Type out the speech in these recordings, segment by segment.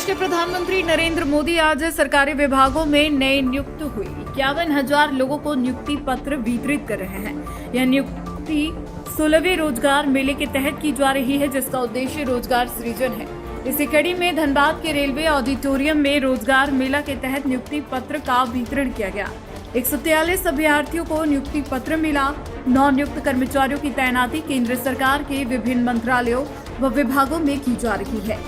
के प्रधानमंत्री नरेंद्र मोदी आज सरकारी विभागों में नए नियुक्त हुए 51,000 लोगों को नियुक्ति पत्र वितरित कर रहे हैं। यह नियुक्ति 16वें रोजगार मेले के तहत की जा रही है, जिसका उद्देश्य रोजगार सृजन है। इसी कड़ी में धनबाद के रेलवे ऑडिटोरियम में रोजगार मेला के तहत नियुक्ति पत्र का वितरण किया गया। 143 अभ्यर्थियों को नियुक्ति पत्र मिला। नवनियुक्त कर्मचारियों की तैनाती केंद्र सरकार के विभिन्न मंत्रालयों व विभागों में की जा रही है।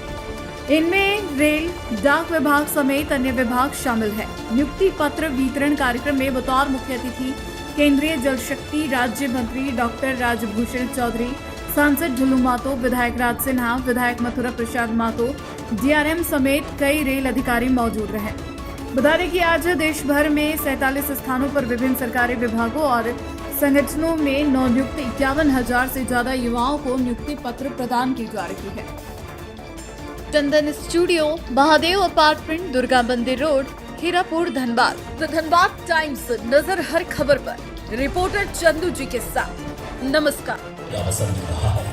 इनमें रेल, डाक विभाग समेत अन्य विभाग शामिल है। नियुक्ति पत्र वितरण कार्यक्रम में बतौर मुख्य अतिथि केंद्रीय जल शक्ति राज्य मंत्री डॉक्टर राजभूषण चौधरी, सांसद ढुलू मातो, विधायक राज सिन्हा, विधायक मथुरा प्रसाद मातो, डीआरएम समेत कई रेल अधिकारी मौजूद रहे। बता दें कि आज देश भर में 47 स्थानों पर विभिन्न सरकारी विभागों और संगठनों में नवनियुक्त 51,000 से ज्यादा युवाओं को नियुक्ति पत्र प्रदान की जा रही है। चंदन स्टूडियो, महादेव अपार्टमेंट, दुर्गा मंदिर road, Hirapur, Dhanbad. The Dhanbad times, नजर हर खबर पर। रिपोर्टर चंदू जी के साथ। नमस्कार। रहा है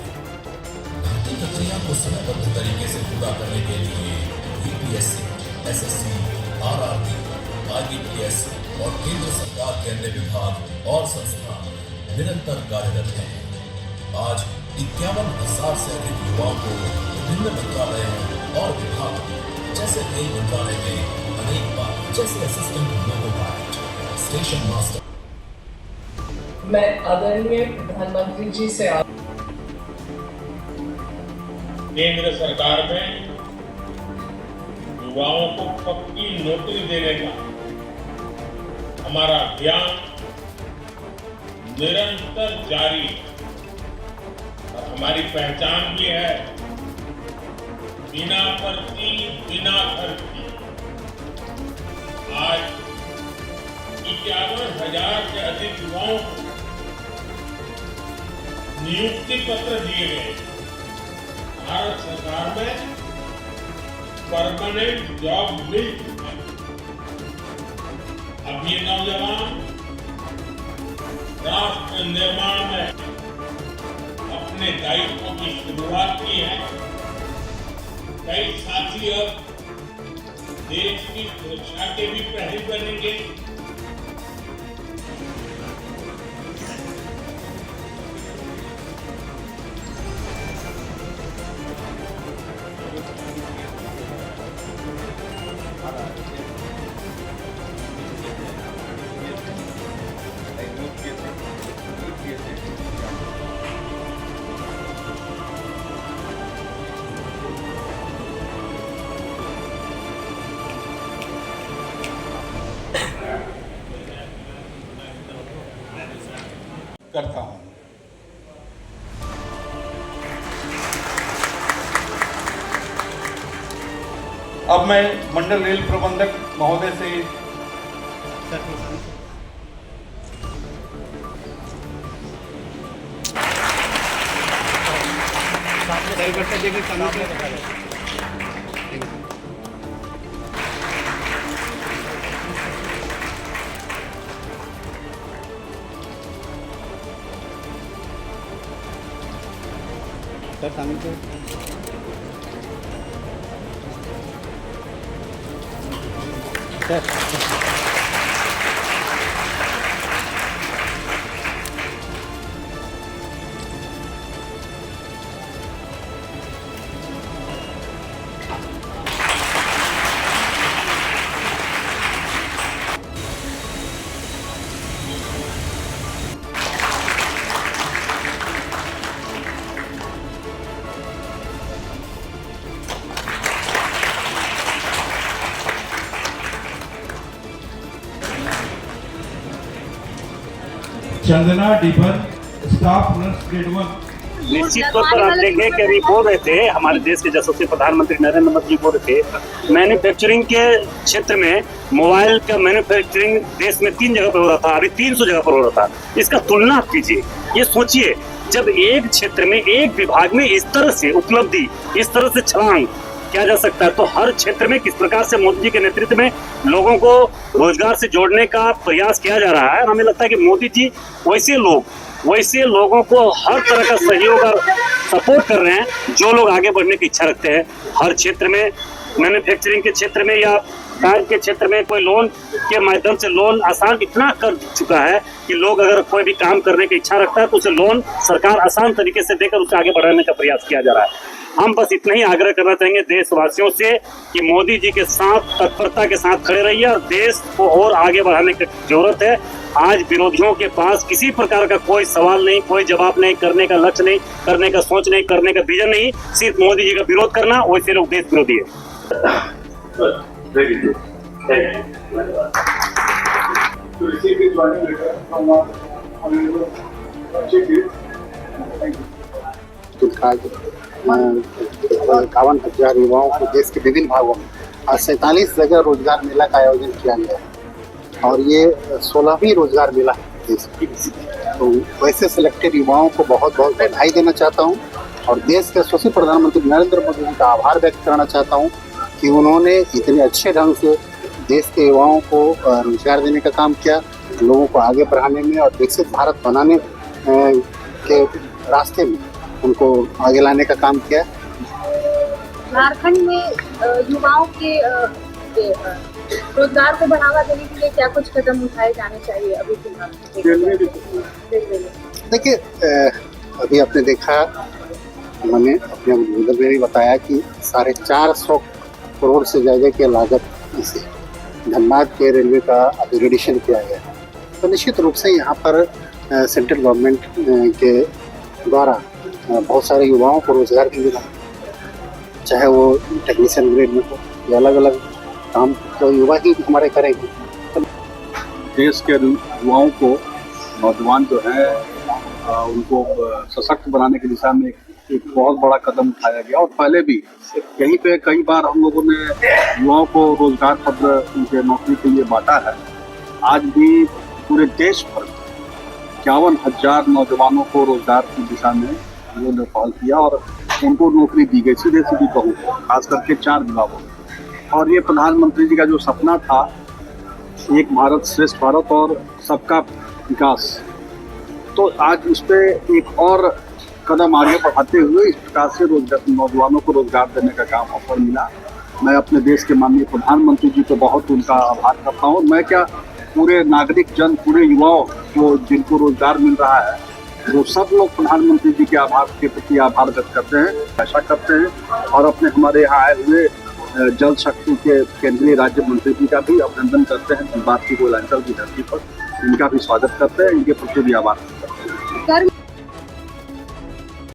भर्ती प्रक्रिया को समयबद्ध तरीके से पूरा करने के लिए यूपीएससी, एसएससी, आरआरबी, आईबीपीएस और केंद्र सरकार के अन्य विभाग और संस्थान निरंतर कार्यरत हैं। आज 51,000 से अधिक युवाओं को विभिन्न मंत्रालयों और विभागों जैसे रेल मंत्रालय में अनेक बार जैसे assistant loco pilot, station master. मैं आदरणीय प्रधानमंत्री जी से केंद्र सरकार में युवाओं को पक्की नौकरी देने का हमारा अभियान निरंतर जारी है और हमारी पहचान भी है बिना पर्ची, बिना खर्ची। आज 51,000 से अधिक युवाओं को नियुक्ति पत्र दिए गए। भारत सरकार में परमानेंट जॉब मिल चुका है। अब ये नौजवान राष्ट्र निर्माण में अपने दायित्वों की शुरुआत की है। कई साथी अब देश की सुरक्षा के भी प्रहरी बनेंगे। करता हूं। अब मैं मंडल रेल प्रबंधक महोदय से चंदना डिबर, स्टाफ नर्स ग्रेड 1। निश्चित तौर पर आप देखें कि अभी बोल रहे थे हमारे देश के यशस्वी प्रधानमंत्री नरेंद्र मोदी बोल रहे थे मैन्युफैक्चरिंग के क्षेत्र में मोबाइल का मैन्युफैक्चरिंग देश में 3 जगह पर हो रहा था, अभी 300 जगह पर हो रहा था। इसका तुलना आप कीजिए, ये सोचिए जब एक क्षेत्र में एक विभाग में इस तरह से उपलब्धि, इस तरह से छलांग किया जा सकता है, तो हर क्षेत्र में किस प्रकार से मोदी जी के नेतृत्व में लोगों को रोजगार से जोड़ने का प्रयास किया जा रहा है। हमें लगता है कि मोदी जी वैसे लोगों को हर तरह का सहयोग और सपोर्ट कर रहे हैं जो लोग आगे बढ़ने की इच्छा रखते हैं। हर क्षेत्र में मैन्युफैक्चरिंग के क्षेत्र में या बैंक के क्षेत्र में कोई लोन के माध्यम से लोन आसान इतना कर चुका है कि लोग अगर कोई भी काम करने की इच्छा रखता है तो उसे लोन सरकार आसान तरीके से देकर उसे आगे बढ़ाने का प्रयास किया जा रहा है। हम बस इतना ही आग्रह करना चाहेंगे देशवासियों से कि मोदी जी के साथ तत्परता के साथ खड़े रहिए और देश को और आगे बढ़ाने की जरूरत है। आज विरोधियों के पास किसी प्रकार का कोई सवाल नहीं, कोई जवाब नहीं, करने का लक्ष्य नहीं, करने का सोच नहीं, करने का विजन नहीं, सिर्फ मोदी जी का विरोध करना, वैसे लोग देश विरोधी है। आज 51,000 युवाओं को देश के विभिन्न भागों में और 47 जगह रोजगार मेला का आयोजन किया गया है और ये 16वीं रोजगार मेला है देश की। तो वैसे सिलेक्टेड युवाओं को बहुत बहुत बधाई देना चाहता हूँ और देश के यशस्वी प्रधानमंत्री नरेंद्र मोदी जी का आभार व्यक्त करना चाहता हूँ कि उन्होंने इतने अच्छे ढंग से देश के युवाओं को रोजगार देने का काम किया, लोगों को आगे बढ़ाने में और विकसित भारत बनाने के रास्ते में उनको आगे लाने का काम किया। झारखंड में युवाओं के रोजगार को बढ़ावा देने के लिए क्या कुछ कदम उठाए जाने चाहिए अभी फिलहाल? देखिए, अभी आपने देखा, मैंने अपने उद्बोधन में भी बताया कि 450 करोड़ से ज़्यादा की लागत से धनबाद के रेलवे का अपग्रेडेशन किया गया है। तो निश्चित रूप से यहाँ पर सेंट्रल गवर्नमेंट के द्वारा बहुत सारे युवाओं को रोजगार भी मिला, चाहे वो टेक्नीशियन ग्रेड में हो या अलग अलग काम तो युवा ही हमारे करेंगे। देश के युवाओं को, नौजवान जो हैं उनको सशक्त बनाने की दिशा में एक बहुत बड़ा कदम उठाया गया और पहले भी यहीं पे कई बार हम लोगों ने युवाओं को रोजगार पत्र उनके नौकरी के लिए बांटा है। आज भी पूरे देश भर 51,000 नौजवानों को रोजगार की दिशा में उन्होंने पहल किया और उनको नौकरी दी गई, सीधे सीधी कहूँ, खास करके 4 विभागों में। और ये प्रधानमंत्री जी का जो सपना था, एक भारत श्रेष्ठ भारत और सबका विकास, तो आज उस पर एक और कदम आगे बढ़ाते हुए इस प्रकार से नौजवानों को रोजगार देने का काम अवसर मिला। मैं अपने देश के माननीय प्रधानमंत्री जी को बहुत उनका आभार करता हूँ। मैं क्या, पूरे नागरिक जन, पूरे युवाओं को जिनको रोजगार मिल रहा है, वो सब लोग प्रधानमंत्री जी के आभार के प्रति आभार व्यक्त करते हैं, ऐसा करते हैं और अपने हमारे यहाँ आए हुए जल शक्ति के केंद्रीय राज्य मंत्री जी का भी अभिनंदन करते हैं। बात की कोयलांचल की धरती पर इनका भी स्वागत करते हैं, इनके प्रति भी आभार करते हैं।